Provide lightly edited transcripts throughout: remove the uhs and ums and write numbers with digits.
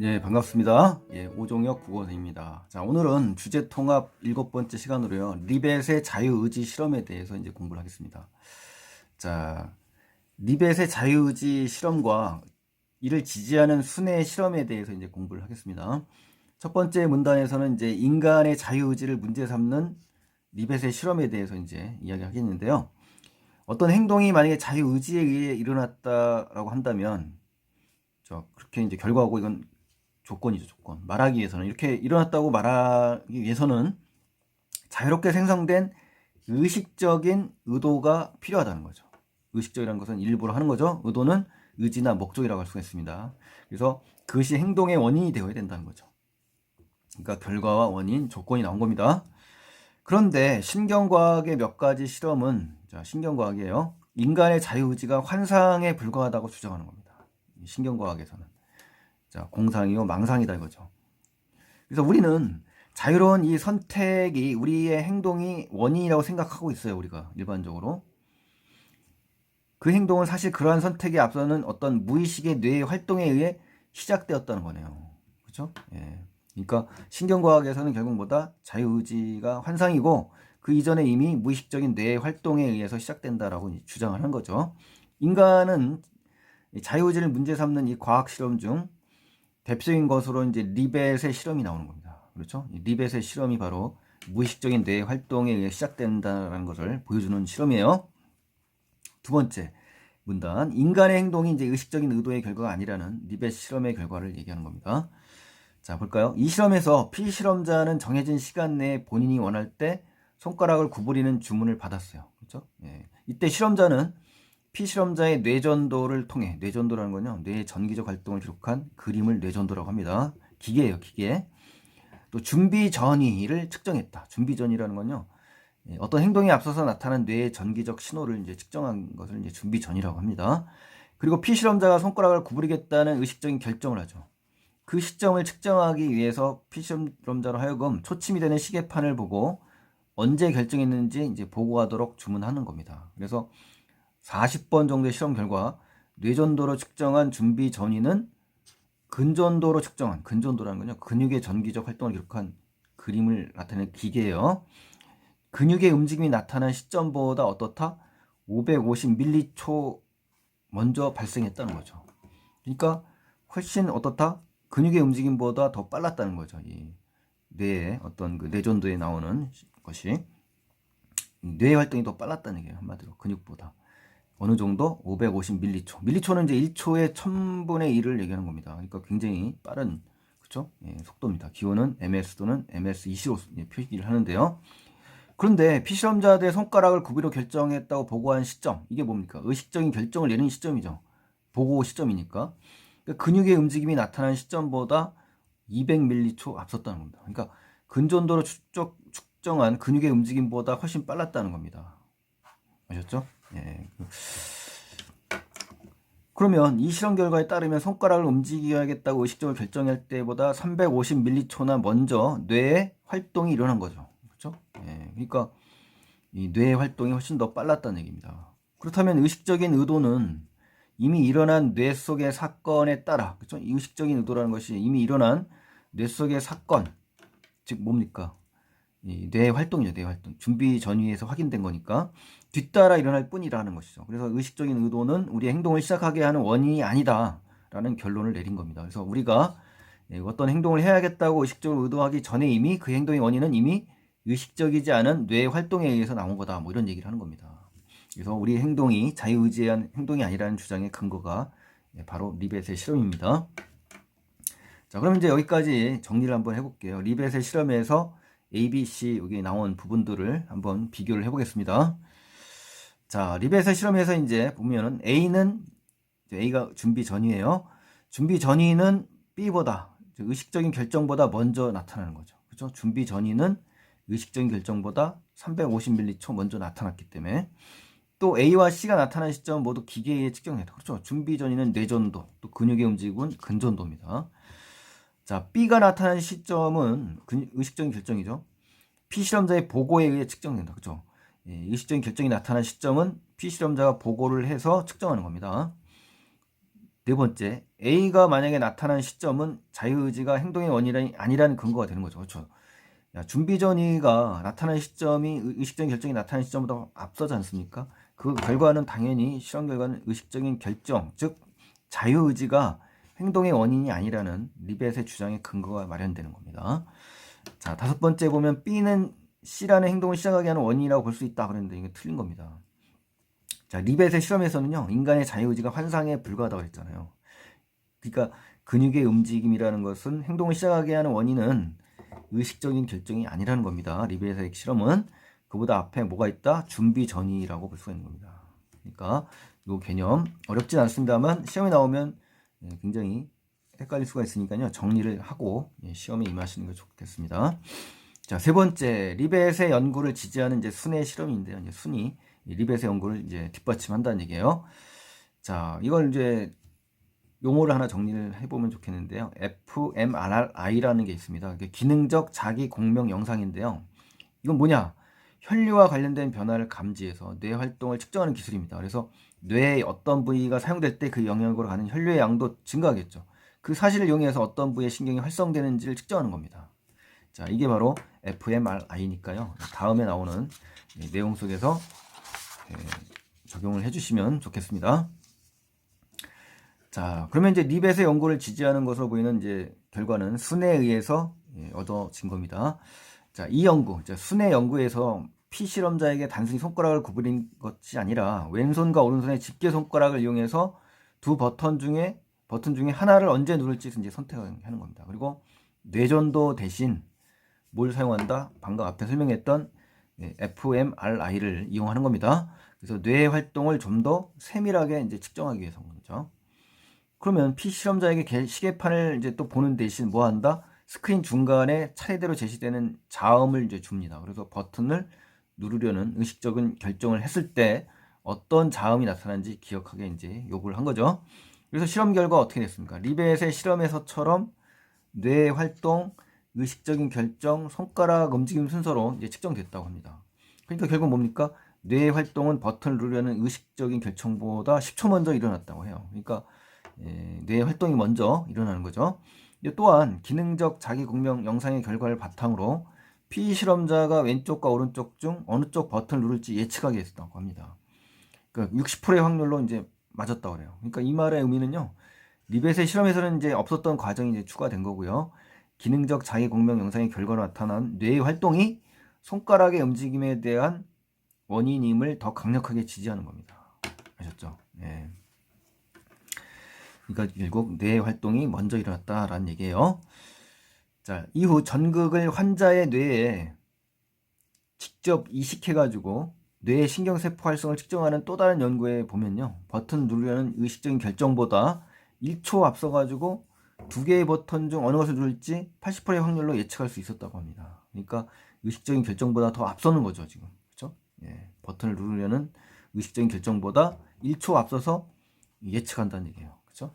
예, 반갑습니다. 예, 오종혁 국어선생입니다. 자, 오늘은 주제 통합 7번째 시간으로요. 리벳의 자유의지 실험에 대해서 이제 공부를 하겠습니다. 자, 리벳의 자유의지 실험과 이를 지지하는 순회 실험에 대해서 이제 공부를 하겠습니다. 첫 번째 문단에서는 이제 인간의 자유의지를 문제 삼는 리벳의 실험에 대해서 이제 이야기하겠는데요. 어떤 행동이 만약에 자유의지에 의해 일어났다라고 한다면, 그렇게 이제 결과하고 이건 조건이죠, 조건. 말하기 위해서는 이렇게 일어났다고 말하기 위해서는 자유롭게 생성된 의식적인 의도가 필요하다는 거죠. 의식적이라는 것은 일부러 하는 거죠. 의도는 의지나 목적이라고 할 수가 있습니다. 그래서 그것이 행동의 원인이 되어야 된다는 거죠. 그러니까 결과와 원인, 조건이 나온 겁니다. 그런데 신경과학의 몇 가지 실험은, 자, 신경과학이에요. 인간의 자유의지가 환상에 불과하다고 주장하는 겁니다. 신경과학에서는. 자, 공상이요, 망상이다 이거죠. 그래서 우리는 자유로운 이 선택이 우리의 행동이 원인이라고 생각하고 있어요. 우리가 일반적으로. 그 행동은 사실 그러한 선택에 앞서는 어떤 무의식의 뇌의 활동에 의해 시작되었다는 거네요. 그렇죠? 예. 그러니까 신경과학에서는 결국 뭐다? 자유의지가 환상이고 그 이전에 이미 무의식적인 뇌의 활동에 의해서 시작된다라고 주장하는 거죠. 인간은 자유의지를 문제 삼는 이 과학 실험 중 대표적인 것으로 이제 리벳의 실험이 나오는 겁니다. 그렇죠? 리벳의 실험이 바로 무의식적인 뇌 활동에 의해 시작된다는 것을 보여주는 실험이에요. 두 번째 문단, 인간의 행동이 이제 의식적인 의도의 결과가 아니라는 리벳 실험의 결과를 얘기하는 겁니다. 자, 볼까요? 이 실험에서 피실험자는 정해진 시간 내에 본인이 원할 때 손가락을 구부리는 주문을 받았어요. 그렇죠? 예. 이때 실험자는 피실험자의 뇌전도를 통해, 뇌전도라는 건요, 뇌의 전기적 활동을 기록한 그림을 뇌전도라고 합니다. 기계예요, 기계. 또 준비 전이를 측정했다. 준비 전이라는 건요, 어떤 행동에 앞서서 나타난 뇌의 전기적 신호를 이제 측정한 것을 이제 준비 전이라고 합니다. 그리고 피실험자가 손가락을 구부리겠다는 의식적인 결정을 하죠. 그 시점을 측정하기 위해서 피실험자로 하여금 초침이 되는 시계판을 보고 언제 결정했는지 이제 보고하도록 주문하는 겁니다. 그래서 40번 정도의 실험 결과 뇌전도로 측정한 준비 전이는 근전도로 측정한, 근전도라는 건요, 근육의 전기적 활동을 기록한 그림을 나타내는 기계예요. 근육의 움직임이 나타난 시점보다 어떻다? 550m초 먼저 발생했다는 거죠. 그러니까 훨씬 어떻다? 근육의 움직임보다 더 빨랐다는 거죠. 이 뇌의 어떤 그 뇌전도에 나오는 것이 뇌의 활동이 더 빨랐다는 얘기예요. 한마디로 근육보다. 어느 정도? 550m초. 밀리초는 이제 1초의 1000분의 1을 얘기하는 겁니다. 그러니까 굉장히 빠른, 그쵸? 예, 속도입니다. 기호는 ms 또는 ms20로 표기를 하는데요. 그런데 피실험자들의 손가락을 구비로 결정했다고 보고한 시점, 이게 뭡니까? 의식적인 결정을 내리는 시점이죠. 보고 시점이니까. 그러니까 근육의 움직임이 나타난 시점보다 200m초 앞섰다는 겁니다. 그러니까 근전도로 측정한 근육의 움직임보다 훨씬 빨랐다는 겁니다. 아셨죠? 예. 그러면 이 실험 결과에 따르면 손가락을 움직여야겠다고 의식적으로 결정할 때보다 350m초나 먼저 뇌의 활동이 일어난 거죠. 그렇죠? 예. 그러니까 이 뇌의 활동이 훨씬 더 빨랐다는 얘기입니다. 그렇다면 의식적인 의도는 이미 일어난 뇌 속의 사건에 따라, 그렇죠? 이 의식적인 의도라는 것이 이미 일어난 뇌 속의 사건, 즉 뭡니까? 이 뇌 활동이죠, 뇌 활동. 준비 전후에서 확인된 거니까 뒤따라 일어날 뿐이라는 것이죠. 그래서 의식적인 의도는 우리의 행동을 시작하게 하는 원인이 아니다라는 결론을 내린 겁니다. 그래서 우리가 어떤 행동을 해야겠다고 의식적으로 의도하기 전에 이미 그 행동의 원인은 이미 의식적이지 않은 뇌 활동에 의해서 나온 거다. 뭐 이런 얘기를 하는 겁니다. 그래서 우리 행동이 자유의지에 의한 행동이 아니라는 주장의 근거가 바로 리벳의 실험입니다. 자, 그럼 이제 여기까지 정리를 한번 해볼게요. 리벳의 실험에서 A, B, C 여기 나온 부분들을 한번 비교를 해보겠습니다. 자, 리벳의 실험에서 이제 보면은 A가 준비 전이에요. 준비 전이는 B보다, 의식적인 결정보다 먼저 나타나는 거죠. 그렇죠? 준비 전이는 의식적인 결정보다 350m초 먼저 나타났기 때문에, 또 A와 C가 나타난 시점은 모두 기계에 의해 측정된다. 그렇죠? 준비 전이는 뇌전도, 또 근육의 움직임은 근전도입니다. 자, B가 나타난 시점은 의식적인 결정이죠. 피실험자의 보고에 의해 측정된다. 그렇죠? 예, 의식적인 결정이 나타난 시점은 피실험자가 보고를 해서 측정하는 겁니다. 네 번째, A가 만약에 나타난 시점은 자유의지가 행동의 원인이 아니라는 근거가 되는 거죠. 그렇죠? 야, 준비전이가 나타난 시점이 의식적인 결정이 나타난 시점보다 앞서지 않습니까? 그 결과는 당연히 실험 결과는 의식적인 결정, 즉 자유의지가 행동의 원인이 아니라는 리벳의 주장의 근거가 마련되는 겁니다. 자, 다섯 번째 보면 B는 C라는 행동을 시작하게 하는 원인이라고 볼 수 있다 그랬는데 이게 틀린 겁니다. 자, 리벳의 실험에서는요, 인간의 자유의지가 환상에 불과하다고 했잖아요. 그러니까 근육의 움직임이라는 것은 행동을 시작하게 하는 원인은 의식적인 결정이 아니라는 겁니다. 리벳의 실험은 그보다 앞에 뭐가 있다? 준비 전이라고 볼 수가 있는 겁니다. 그러니까 이 개념 어렵진 않습니다만 시험에 나오면 굉장히 헷갈릴 수가 있으니까요. 정리를 하고 시험에 임하시는 게 좋겠습니다. 자, 세 번째, 리벳의 연구를 지지하는 이제 순의 실험인데요. 이제 순이 리벳의 연구를 이제 뒷받침한다는 얘기예요. 자, 이걸 이제 용어를 하나 정리를 해보면 좋겠는데요. fMRI라는 게 있습니다. 기능적 자기 공명 영상인데요. 이건 뭐냐? 혈류와 관련된 변화를 감지해서 뇌 활동을 측정하는 기술입니다. 그래서 뇌의 어떤 부위가 사용될 때 그 영역으로 가는 혈류의 양도 증가하겠죠. 그 사실을 이용해서 어떤 부위의 신경이 활성되는지를 측정하는 겁니다. 자, 이게 바로 fMRI니까요. 다음에 나오는 내용 속에서 적용을 해주시면 좋겠습니다. 자, 그러면 이제 리벳의 연구를 지지하는 것으로 보이는 이제 결과는 순에 의해서 얻어진 겁니다. 자, 이 연구, 순의 연구에서 피실험자에게 단순히 손가락을 구부린 것이 아니라 왼손과 오른손의 집게 손가락을 이용해서 두 버튼 중에 하나를 언제 누를지 이제 선택하는 겁니다. 그리고 뇌전도 대신 뭘 사용한다? 방금 앞에 설명했던 fMRI를 이용하는 겁니다. 그래서 뇌의 활동을 좀 더 세밀하게 이제 측정하기 위해서 그런 거죠. 그러면 피실험자에게 시계판을 이제 또 보는 대신 뭐 한다? 스크린 중간에 차례대로 제시되는 자음을 이제 줍니다. 그래서 버튼을 누르려는 의식적인 결정을 했을 때 어떤 자음이 나타나는지 기억하게 이제 요구를 한 거죠. 그래서 실험 결과 어떻게 됐습니까? 리벳의 실험에서처럼 뇌 활동, 의식적인 결정, 손가락 움직임 순서로 이제 측정됐다고 합니다. 그러니까 결국 뭡니까? 뇌 활동은 버튼을 누르려는 의식적인 결정보다 10초 먼저 일어났다고 해요. 그러니까 뇌 활동이 먼저 일어나는 거죠. 또한 기능적 자기 공명 영상의 결과를 바탕으로 피실험자가 왼쪽과 오른쪽 중 어느 쪽 버튼을 누를지 예측하게 했다고 합니다. 그러니까 60%의 확률로 이제 맞았다고 그래요. 그러니까 이 말의 의미는요. 리벳의 실험에서는 이제 없었던 과정이 이제 추가된 거고요. 기능적 자기 공명 영상의 결과로 나타난 뇌의 활동이 손가락의 움직임에 대한 원인임을 더 강력하게 지지하는 겁니다. 아셨죠? 네. 그러니까 결국 뇌 활동이 먼저 일어났다라는 얘기예요. 자, 이후 전극을 환자의 뇌에 직접 이식해가지고 뇌의 신경세포 활성을 측정하는 또 다른 연구에 보면요. 버튼 누르려는 의식적인 결정보다 1초 앞서가지고 두 개의 버튼 중 어느 것을 누를지 80%의 확률로 예측할 수 있었다고 합니다. 그러니까 의식적인 결정보다 더 앞서는 거죠, 지금. 그렇죠? 버튼을 누르려는 의식적인 결정보다 1초 앞서서 예측한다는 얘기예요. 그렇죠?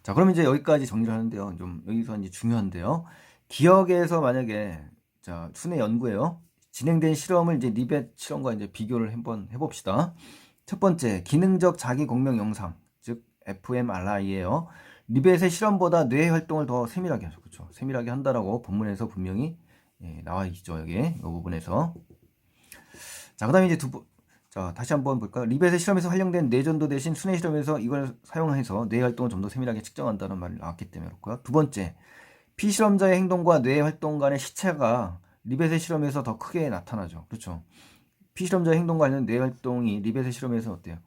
자, 그럼 이제 여기까지 정리를 하는데요. 좀 여기서 이제 중요한데요. 기억에서 만약에 자, 순의 연구예요. 진행된 실험을 이제 리벳 실험과 이제 비교를 한번 해봅시다. 첫 번째, 기능적 자기 공명 영상, 즉 fMRI예요. 리벳의 실험보다 뇌 활동을 더 세밀하게 하죠. 그렇죠? 세밀하게 한다라고 본문에서 분명히 나와 있죠. 여기 이 부분에서. 자, 그다음에 이제 자, 다시 한번 볼까요? 리벳의 실험에서 활용된 뇌전도 대신 순회 실험에서 이걸 사용해서 뇌 활동을 좀 더 세밀하게 측정한다는 말이 나왔기 때문에 그렇고요. 두 번째, 피실험자의 행동과 뇌 활동 간의 시차가 리벳의 실험에서 더 크게 나타나죠. 그렇죠? 피실험자의 행동과 관련 뇌 활동이 리벳의 실험에서 어때요?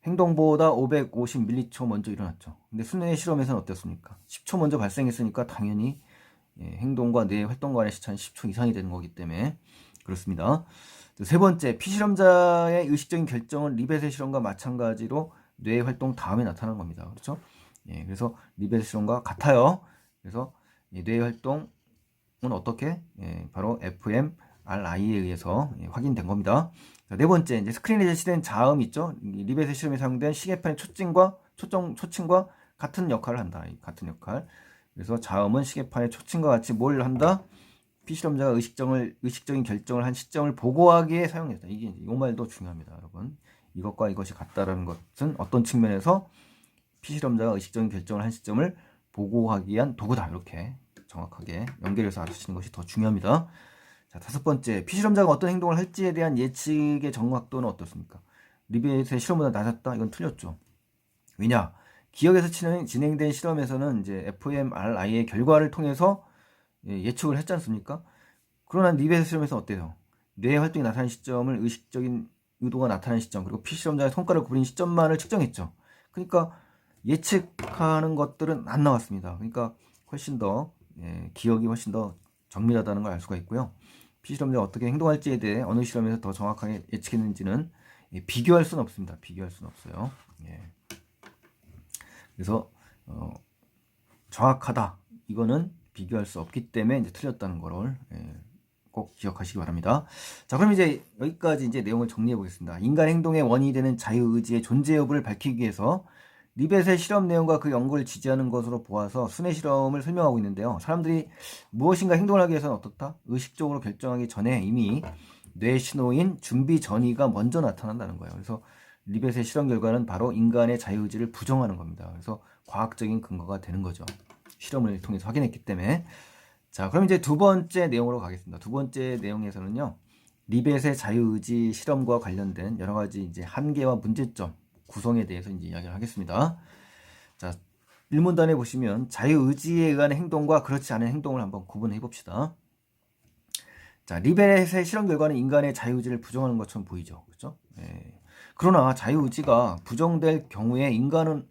행동보다 550m초 먼저 일어났죠. 근데 순회 실험에서는 어땠습니까? 10초 먼저 발생했으니까 당연히 행동과 뇌 활동 간의 시차는 10초 이상이 되는 거기 때문에 그렇습니다. 세 번째, 피실험자의 의식적인 결정은 리벳의 실험과 마찬가지로 뇌 활동 다음에 나타나는 겁니다. 그렇죠? 그래서 리벳의 실험과 같아요. 그래서 뇌 활동은 어떻게? 바로 fMRI에 의해서 확인된 겁니다. 자, 네 번째, 이제 스크린에 제시된 자음 있죠? 리벳의 실험에 사용된 시계판의 초침과 같은 역할을 한다. 같은 역할. 그래서 자음은 시계판의 초침과 같이 뭘 한다? 피실험자가 의식적인 결정을 한 시점을 보고하기에 사용했다. 이게 이 말도 중요합니다, 여러분. 이것과 이것이 같다라는 것은 어떤 측면에서 피실험자가 의식적인 결정을 한 시점을 보고하기 위한 도구다. 이렇게 정확하게 연결해서 알아주시는 것이 더 중요합니다. 자, 5번째, 피실험자가 어떤 행동을 할지에 대한 예측의 정확도는 어떻습니까? 리벳의 실험보다 낮았다? 이건 틀렸죠. 왜냐? 기억에서 진행된 실험에서는 이제 fMRI의 결과를 통해서 예측을 했지 않습니까? 그러나 리벳의 실험에서 어때요? 뇌의 활동이 나타난 시점을 의식적인 의도가 나타난 시점, 그리고 피실험자의 손가락을 구부린 시점만을 측정했죠. 그러니까 예측하는 것들은 안 나왔습니다. 그러니까 훨씬 더 기억이 훨씬 더 정밀하다는 걸 알 수가 있고요. 피실험자가 어떻게 행동할지에 대해 어느 실험에서 더 정확하게 예측했는지는 비교할 수는 없습니다. 비교할 수는 없어요. 그래서 정확하다. 이거는 비교할 수 없기 때문에 이제 틀렸다는 거를 꼭 기억하시기 바랍니다. 자, 그럼 이제 여기까지 이제 내용을 정리해 보겠습니다. 인간 행동의 원인이 되는 자유의지의 존재 여부를 밝히기 위해서 리벳의 실험 내용과 그 연구를 지지하는 것으로 보아서 순회 실험을 설명하고 있는데요. 사람들이 무엇인가 행동을 하기 위해서는 어떻다? 의식적으로 결정하기 전에 이미 뇌 신호인 준비 전이가 먼저 나타난다는 거예요. 그래서 리벳의 실험 결과는 바로 인간의 자유의지를 부정하는 겁니다. 그래서 과학적인 근거가 되는 거죠. 실험을 통해서 확인했기 때문에. 자, 그럼 이제 두 번째 내용으로 가겠습니다. 두 번째 내용에서는요, 리벳의 자유의지 실험과 관련된 여러 가지 이제 한계와 문제점, 구성에 대해서 이제 이야기를 하겠습니다. 자, 1문단에 보시면 자유의지에 의한 행동과 그렇지 않은 행동을 한번 구분해 봅시다. 자, 리벳의 실험 결과는 인간의 자유의지를 부정하는 것처럼 보이죠. 그렇죠? 그러나 자유의지가 부정될 경우에 인간은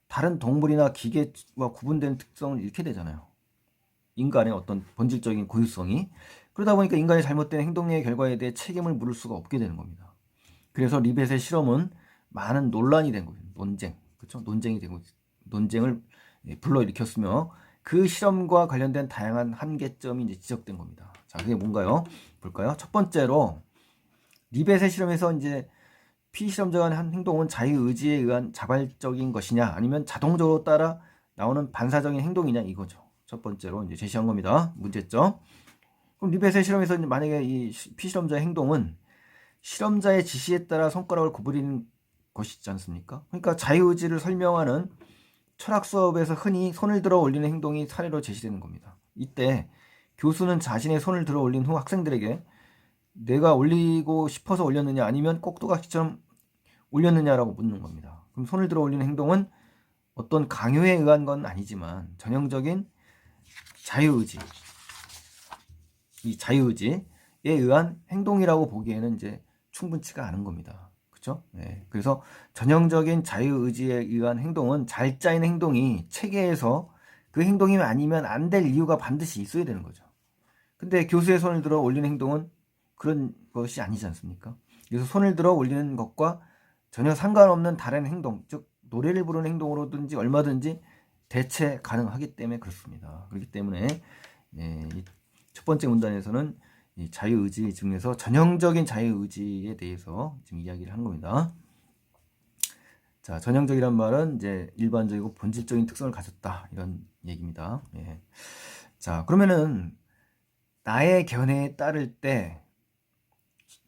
다른 동물이나 기계와 구분되는 특성을 잃게 되잖아요. 인간의 어떤 본질적인 고유성이. 그러다 보니까 인간의 잘못된 행동의 결과에 대해 책임을 물을 수가 없게 되는 겁니다. 그래서 리벳의 실험은 많은 논란이 된 거예요. 그렇죠? 논쟁을 불러일으켰으며 그 실험과 관련된 다양한 한계점이 이제 지적된 겁니다. 자, 그게 뭔가요? 볼까요? 첫 번째로 리벳의 실험에서 이제 피실험자가 한 행동은 자유의지에 의한 자발적인 것이냐, 아니면 자동적으로 따라 나오는 반사적인 행동이냐, 이거죠. 첫 번째로 이제 제시한 겁니다. 문제점. 그럼 리벳의 실험에서 만약에 이 피실험자의 행동은 실험자의 지시에 따라 손가락을 구부리는 것이지 않습니까? 그러니까 자유의지를 설명하는 철학 수업에서 흔히 손을 들어 올리는 행동이 사례로 제시되는 겁니다. 이때 교수는 자신의 손을 들어 올린 후 학생들에게 내가 올리고 싶어서 올렸느냐, 아니면 꼭두각시처럼 올렸느냐라고 묻는 겁니다. 그럼 손을 들어 올리는 행동은 어떤 강요에 의한 건 아니지만 전형적인 자유의지, 이 자유의지에 의한 행동이라고 보기에는 이제 충분치가 않은 겁니다. 그렇죠? 그래서 전형적인 자유의지에 의한 행동은 잘 짜인 행동이 체계에서 그 행동이 아니면 안 될 이유가 반드시 있어야 되는 거죠. 근데 교수의 손을 들어 올리는 행동은 그런 것이 아니지 않습니까? 그래서 손을 들어 올리는 것과 전혀 상관없는 다른 행동, 즉 노래를 부르는 행동으로든지 얼마든지 대체 가능하기 때문에 그렇습니다. 그렇기 때문에 첫 번째 문단에서는 이 자유의지 중에서 전형적인 자유의지에 대해서 지금 이야기를 하는 겁니다. 자, 전형적이란 말은 이제 일반적이고 본질적인 특성을 가졌다, 이런 얘기입니다. 자, 그러면은 나의 견해에 따를 때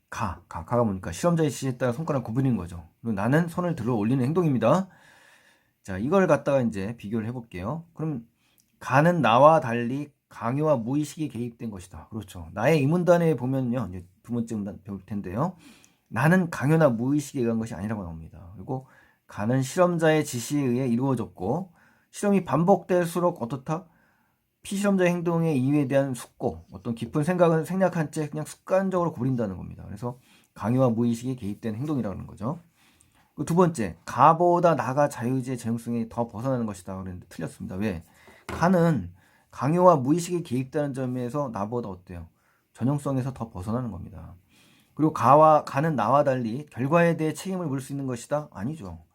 가가 뭡니까? 실험자의 지시에 따라 손가락 구부리는 거죠. 그리고 나는 손을 들어 올리는 행동입니다. 자, 이걸 갖다가 이제 비교를 해볼게요. 그럼 가는 나와 달리 강요와 무의식이 개입된 것이다. 그렇죠. 나의 이 문단에 보면요, 이제 두 번째 문단 배울 텐데요. 나는 강요나 무의식에 의한 것이 아니라고 나옵니다. 그리고 가는 실험자의 지시에 의해 이루어졌고, 실험이 반복될수록 어떻다? 피실험자의 행동의 이유에 대한 숙고, 어떤 깊은 생각은 생략한 채 그냥 습관적으로 구부린다는 겁니다. 그래서 강요와 무의식이 개입된 행동이라는 거죠. 두 번째, 가보다 나가 자유의지의 전형성이 더 벗어나는 것이다. 그랬는데 틀렸습니다. 왜? 가는 강요와 무의식이 개입되는 점에서 나보다 어때요? 전형성에서 더 벗어나는 겁니다. 그리고 가는 나와 달리 결과에 대해 책임을 물 수 있는 것이다? 아니죠.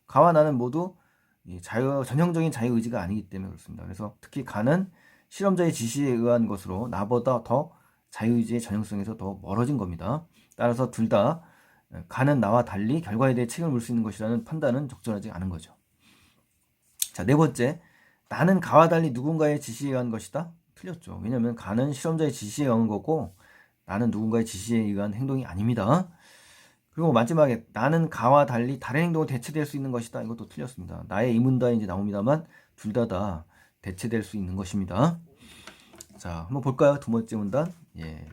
가와 나는 모두 전형적인 자유의지가 아니기 때문에 그렇습니다. 그래서 특히 가는 실험자의 지시에 의한 것으로 나보다 더 자유의지의 전형성에서 더 멀어진 겁니다. 따라서 둘 다 가는 나와 달리 결과에 대해 책임을 물 수 있는 것이라는 판단은 적절하지 않은 거죠. 자, 네 번째, 나는 가와 달리 누군가의 지시에 의한 것이다? 틀렸죠. 왜냐하면 가는 실험자의 지시에 의한 거고 나는 누군가의 지시에 의한 행동이 아닙니다. 그리고 마지막에 나는 가와 달리 다른 행동으로 대체될 수 있는 것이다. 이것도 틀렸습니다. 나의 의문단이 이제 나옵니다만 둘 다 대체될 수 있는 것입니다. 자, 한번 볼까요? 두 번째 문단. 예.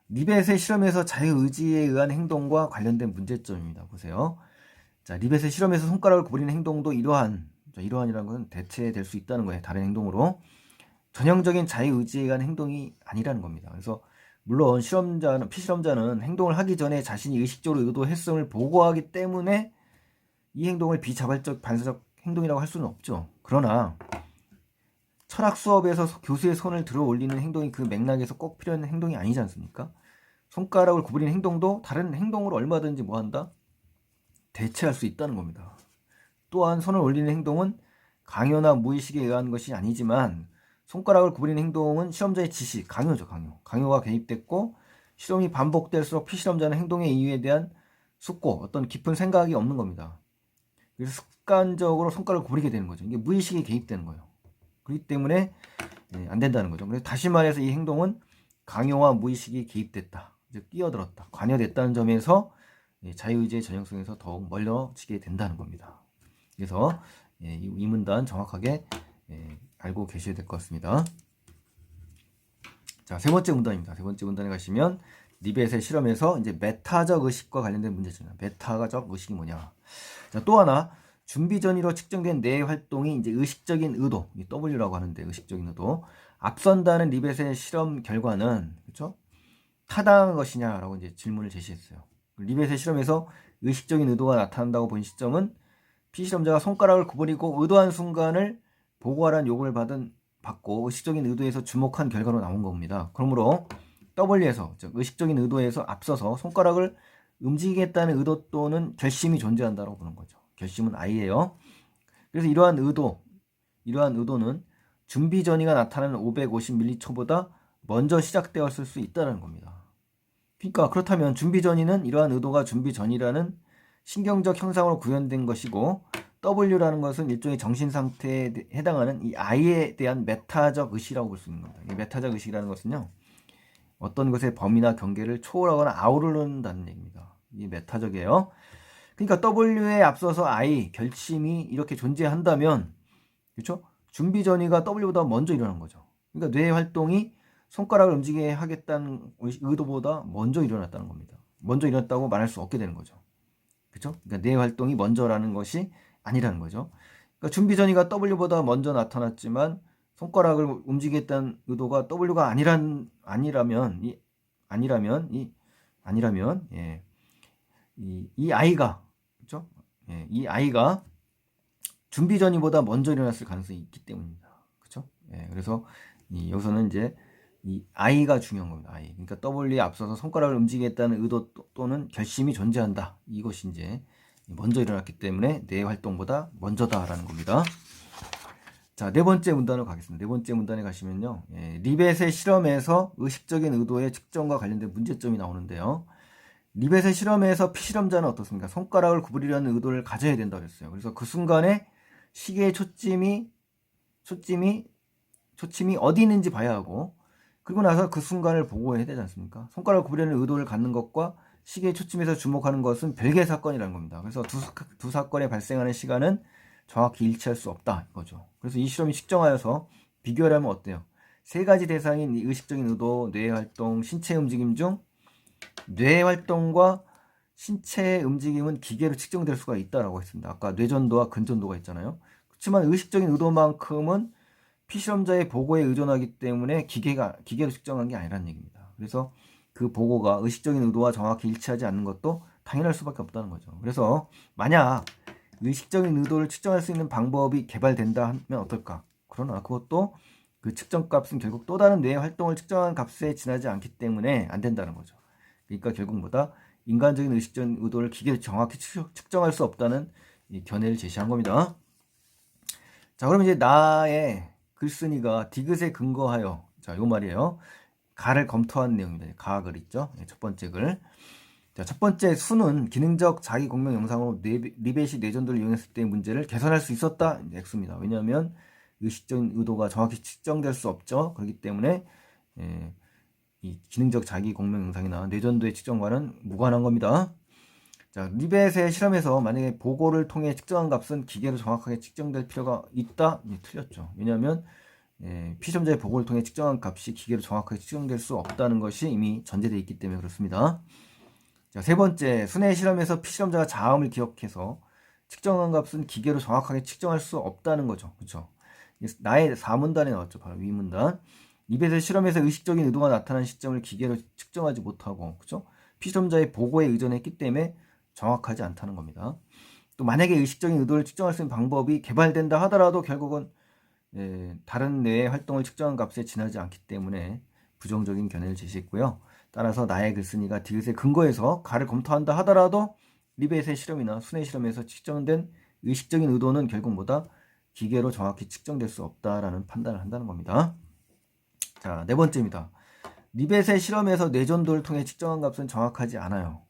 리벳의 실험에서 자유의지에 의한 행동과 관련된 문제점입니다. 보세요. 자, 리벳의 실험에서 손가락을 구부리는 행동도 이러한이라는 것은 대체될 수 있다는 거예요. 다른 행동으로. 전형적인 자유의지에 의한 행동이 아니라는 겁니다. 그래서 물론 피실험자는 행동을 하기 전에 자신이 의식적으로 의도했음을 보고하기 때문에 이 행동을 비자발적 반사적 행동이라고 할 수는 없죠. 그러나 철학 수업에서 교수의 손을 들어 올리는 행동이 그 맥락에서 꼭 필요한 행동이 아니지 않습니까? 손가락을 구부리는 행동도 다른 행동으로 얼마든지 뭐한다? 대체할 수 있다는 겁니다. 또한 손을 올리는 행동은 강요나 무의식에 의한 것이 아니지만 손가락을 구부리는 행동은 실험자의 지시, 강요죠, 강요가 개입됐고 실험이 반복될수록 피실험자는 행동의 이유에 대한 숙고, 어떤 깊은 생각이 없는 겁니다. 그래서 습관적으로 손가락을 구부리게 되는 거죠. 이게 무의식에 개입되는 거예요. 그렇기 때문에 안 된다는 거죠. 그래서 다시 말해서 이 행동은 강요와 무의식이 개입됐다, 즉 끼어들었다, 관여됐다는 점에서 자유의지의 전형성에서 더욱 멀어지게 된다는 겁니다. 그래서 이 문단 정확하게 알고 계셔야 될 것 같습니다. 자, 세 번째 문단입니다. 세 번째 문단에 가시면 리벳의 실험에서 이제 메타적 의식과 관련된 문제점입니다. 메타적 의식이 뭐냐? 자, 또 하나 준비 전이로 측정된 뇌 활동이 이제 의식적인 의도, W라고 하는데 의식적인 의도 앞선다는 리벳의 실험 결과는 그렇죠? 타당한 것이냐라고 이제 질문을 제시했어요. 리벳의 실험에서 의식적인 의도가 나타난다고 본 시점은 피실험자가 손가락을 구부리고 의도한 순간을 보고하라는 요구를 받고 의식적인 의도에서 주목한 결과로 나온 겁니다. 그러므로 W에서 즉 의식적인 의도에서 앞서서 손가락을 움직이겠다는 의도 또는 결심이 존재한다고 보는 거죠. 결심은 I예요. 그래서 이러한 의도는 준비 전이가 나타나는 550ml초보다 먼저 시작되었을 수 있다는 겁니다. 그러니까 그렇다면 준비 전이는 이러한 의도가 준비 전이라는 신경적 형상으로 구현된 것이고 W라는 것은 일종의 정신 상태에 해당하는 이 I에 대한 메타적 의식이라고 볼 수 있는 겁니다. 이 메타적 의식이라는 것은요, 어떤 것의 범위나 경계를 초월하거나 아우른다는 얘기입니다. 이 메타적이에요. 그러니까 W에 앞서서 I, 결심이 이렇게 존재한다면, 그렇죠? 준비 전이가 W보다 먼저 일어난 거죠. 그러니까 뇌 활동이 손가락을 움직이게 하겠다는 의도보다 먼저 일어났다는 겁니다. 먼저 일어났다고 말할 수 없게 되는 거죠. 그렇죠? 그러니까 뇌 활동이 먼저라는 것이 아니라는 거죠. 그러니까 준비 전이가 W보다 먼저 나타났지만 손가락을 움직이겠다는 의도가 W가 아니라면 이 아이가 그렇죠? 예, 이 아이가 준비 전이보다 먼저 일어났을 가능성이 있기 때문입니다. 그렇죠? 예, 그래서 여기서는 이제 이 I가 중요한 겁니다. I. 그러니까 W에 앞서서 손가락을 움직이겠다는 의도 또는 결심이 존재한다. 이것이 이제 먼저 일어났기 때문에 뇌 활동보다 먼저다라는 겁니다. 자, 네 번째 문단으로 가겠습니다. 네 번째 문단에 가시면요, 리벳의 실험에서 의식적인 의도의 측정과 관련된 문제점이 나오는데요. 리벳의 실험에서 피실험자는 어떻습니까? 손가락을 구부리려는 의도를 가져야 된다고 했어요. 그래서 그 순간에 시계의 초침이 어디 있는지 봐야 하고, 그리고 나서 그 순간을 보고해야 되지 않습니까? 손가락을 구부리려는 의도를 갖는 것과 시계의 초침에서 주목하는 것은 별개의 사건이라는 겁니다. 그래서 두 사건에 발생하는 시간은 정확히 일치할 수 없다 이거죠. 그래서 이 실험이 측정하여서 비교를 하면 어때요? 세 가지 대상인 의식적인 의도, 뇌 활동, 신체 움직임 중 뇌 활동과 신체 움직임은 기계로 측정될 수가 있다라고 했습니다. 아까 뇌전도와 근전도가 있잖아요. 그렇지만 의식적인 의도만큼은 피실험자의 보고에 의존하기 때문에 기계로 측정한 게 아니라는 얘기입니다. 그래서 그 보고가 의식적인 의도와 정확히 일치하지 않는 것도 당연할 수밖에 없다는 거죠. 그래서 만약 의식적인 의도를 측정할 수 있는 방법이 개발된다 하면 어떨까? 그러나 그것도 그 측정값은 결국 또 다른 뇌의 활동을 측정한 값에 지나지 않기 때문에 안 된다는 거죠. 그러니까 결국 인간적인 의식적인 의도를 기계로 정확히 측정할 수 없다는 이 견해를 제시한 겁니다. 자, 그럼 이제 나의 글쓴이가 디귿에 근거하여, 자, 요 말이에요. 가를 검토한 내용입니다. 가글 있죠? 첫 번째 글. 자, 첫 번째 수는 기능적 자기 공명 영상으로 리벳이 뇌전도를 이용했을 때의 문제를 개선할 수 있었다. X입니다. 왜냐하면 의식적인 의도가 정확히 측정될 수 없죠. 그렇기 때문에 이 기능적 자기 공명 영상이나 뇌전도의 측정과는 무관한 겁니다. 자, 리벳의 실험에서 만약에 보고를 통해 측정한 값은 기계로 정확하게 측정될 필요가 있다? 틀렸죠. 왜냐하면 피시험자의 보고를 통해 측정한 값이 기계로 정확하게 측정될 수 없다는 것이 이미 전제되어 있기 때문에 그렇습니다. 자, 세 번째, 순회 실험에서 피시험자가 자음을 기억해서 측정한 값은 기계로 정확하게 측정할 수 없다는 거죠. 그렇죠? 나의 4문단에 나왔죠. 바로 위문단. 리벳의 실험에서 의식적인 의도가 나타난 시점을 기계로 측정하지 못하고, 그렇죠? 피시험자의 보고에 의존했기 때문에 정확하지 않다는 겁니다. 또 만약에 의식적인 의도를 측정할 수 있는 방법이 개발된다 하더라도 결국은 다른 뇌의 활동을 측정한 값에 지나지 않기 때문에 부정적인 견해를 제시했고요. 따라서 나의 글쓴이가 디귿의 근거에서 가를 검토한다 하더라도 리벳의 실험이나 순회 실험에서 측정된 의식적인 의도는 결국 뭐다? 기계로 정확히 측정될 수 없다라는 판단을 한다는 겁니다. 자, 네 번째입니다. 리벳의 실험에서 뇌전도를 통해 측정한 값은 정확하지 않아요.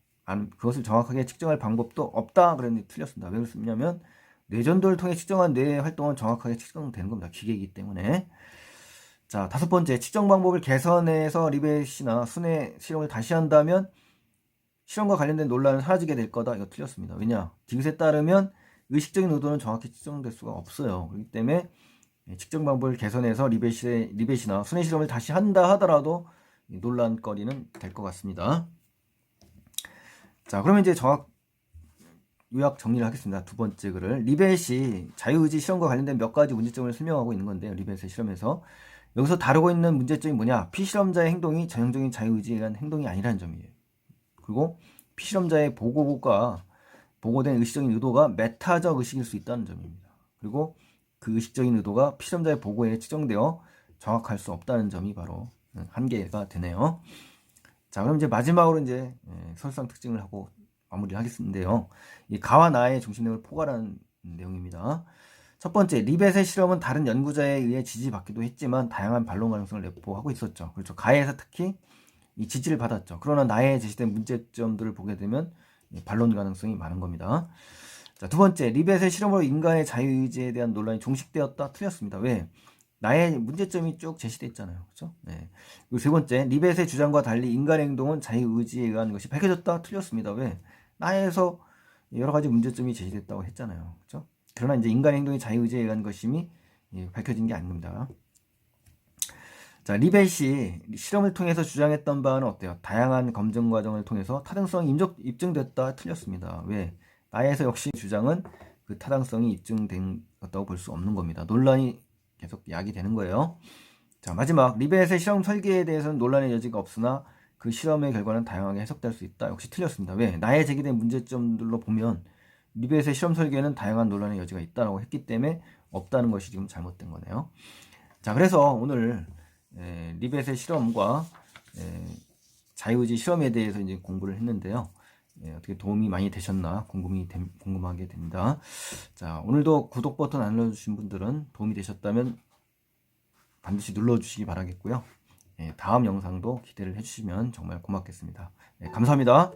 그것을 정확하게 측정할 방법도 없다 그랬는데 틀렸습니다. 왜 그렇냐면 뇌전도를 통해 측정한 뇌의 활동은 정확하게 측정되는 겁니다. 기계이기 때문에. 자, 다섯 번째, 측정 방법을 개선해서 리벳이나 순회 실험을 다시 한다면 실험과 관련된 논란은 사라지게 될 거다. 이거 틀렸습니다. 왜냐? 디귿에 따르면 의식적인 의도는 정확히 측정될 수가 없어요. 그렇기 때문에 측정 방법을 개선해서 리벳이나 순회 실험을 다시 한다 하더라도 논란거리는 될 것 같습니다. 자, 그러면 이제 요약 정리를 하겠습니다. 두 번째 글을. 리벳이 자유의지 실험과 관련된 몇 가지 문제점을 설명하고 있는 건데요. 리벳의 실험에서. 여기서 다루고 있는 문제점이 뭐냐? 피실험자의 행동이 전형적인 자유의지에 의한 행동이 아니라는 점이에요. 그리고 피실험자의 보고가 보고된 의식적인 의도가 메타적 의식일 수 있다는 점입니다. 그리고 그 의식적인 의도가 피실험자의 보고에 측정되어 정확할 수 없다는 점이 바로 한계가 되네요. 자, 그럼 이제 마지막으로 이제 설상 특징을 하고 마무리를 하겠는데요. 이 가와 나의 중심력을 포괄하는 내용입니다. 첫 번째, 리벳의 실험은 다른 연구자에 의해 지지받기도 했지만 다양한 반론 가능성을 내포하고 있었죠. 그렇죠. 가에서 특히 이 지지를 받았죠. 그러나 나에 제시된 문제점들을 보게 되면 반론 가능성이 많은 겁니다. 자, 두 번째, 리벳의 실험으로 인간의 자유의지에 대한 논란이 종식되었다? 틀렸습니다. 왜? 나의 문제점이 쭉 제시되어 있잖아요. 그렇죠? 네. 그리고 세 번째, 리벳의 주장과 달리 인간의 행동은 자유의지에 의한 것이 밝혀졌다? 틀렸습니다. 왜? 나에서 여러 가지 문제점이 제시됐다고 했잖아요. 그렇죠? 그러나 이제 인간의 행동이 자유의지에 의한 것임이 밝혀진 게 아닙니다. 자, 리벳이 실험을 통해서 주장했던 바는 어때요? 다양한 검증 과정을 통해서 타당성이 입증됐다? 틀렸습니다. 왜? 나에서 역시 주장은 그 타당성이 입증됐다고 볼 수 없는 겁니다. 논란이 계속 야기되는 거예요. 자, 마지막, 리벳의 실험 설계에 대해서는 논란의 여지가 없으나 그 실험의 결과는 다양하게 해석될 수 있다. 역시 틀렸습니다. 왜? 나에 제기된 문제점들로 보면 리벳의 실험 설계에는 다양한 논란의 여지가 있다고 했기 때문에 없다는 것이 지금 잘못된 거네요. 자, 그래서 오늘 리벳의 실험과 자유의지 실험에 대해서 이제 공부를 했는데요. 어떻게 도움이 많이 되셨나 궁금하게 됩니다. 자, 오늘도 구독 버튼 안 눌러주신 분들은 도움이 되셨다면 반드시 눌러주시기 바라겠고요. 다음 영상도 기대를 해주시면 정말 고맙겠습니다. 감사합니다.